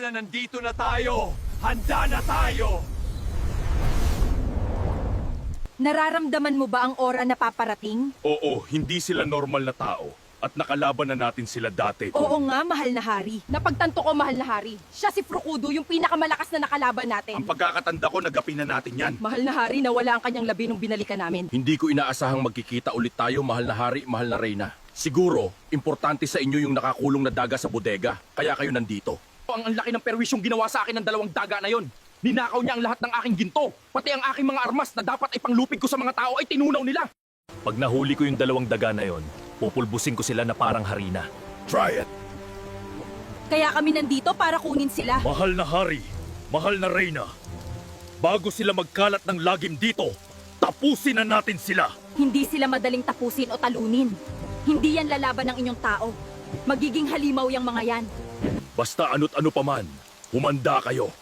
Nandito na tayo! Handa na tayo! Nararamdaman mo ba ang aura na paparating? Oo, hindi sila normal na tao. At nakalaban na natin sila dati. Oo nga, mahal na hari. Napagtanto ko, mahal na hari. Siya si Frukudo, yung pinakamalakas na nakalaban natin. Ang pagkakatanda ko, nagapin na natin yan. Mahal na hari, nawala ang kanyang labi nung binalikan namin. Hindi ko inaasahang magkikita ulit tayo, mahal na hari, mahal na reyna. Siguro, importante sa inyo yung nakakulong na daga sa bodega, kaya kayo nandito. Ang laki ng perwisyong ginawa sa akin ng dalawang daga na yon. Ninakaw niya ang lahat ng aking ginto. Pati ang aking mga armas na dapat ay panglupig ko sa mga tao ay tinunaw nila. Pag nahuli ko yung dalawang daga na yon, pupulbusin ko sila na parang harina. Try it! Kaya kami nandito para kunin sila. Mahal na hari, mahal na reyna. Bago sila magkalat ng lagim dito, tapusin na natin sila. Hindi sila madaling tapusin o talunin. Hindi yan lalaban ng inyong tao. Magiging halimaw yung mga yan. Basta ano't ano paman, humanda kayo.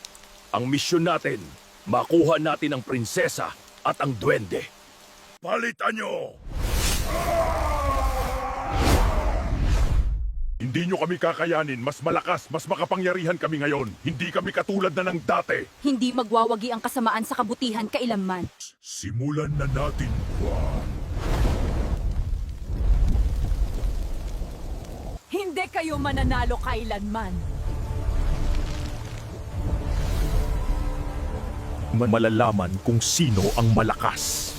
Ang misyon natin, makuha natin ang prinsesa at ang duwende. Palitan nyo! Hindi nyo kami kakayanin. Mas malakas, mas makapangyarihan kami ngayon. Hindi kami katulad na ng dati. Hindi magwawagi ang kasamaan sa kabutihan kailanman. Simulan na natin, Juan. Hindi kayo mananalo kailanman. Malalaman kung sino ang malakas.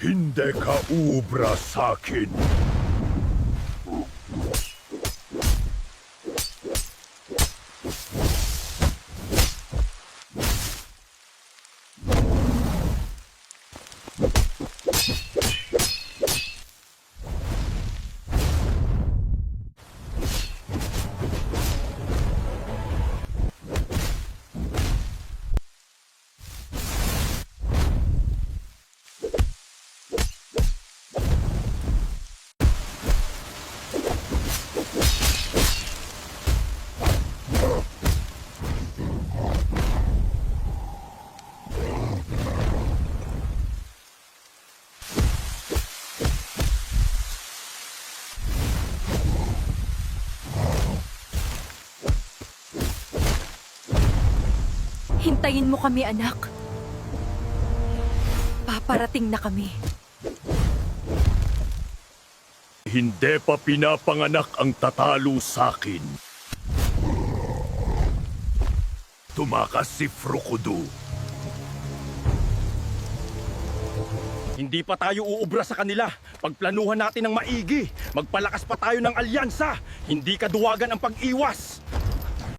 Hindi ka ubra sa'kin. Hintayin mo kami, anak. Paparating na kami. Hindi pa pinapanganak ang tatalo sa'kin. Tumakas si Frukudo. Hindi pa tayo uubra sa kanila. Pagplanuhan natin ng maigi. Magpalakas pa tayo ng alyansa. Hindi kaduwagan ang pag-iwas.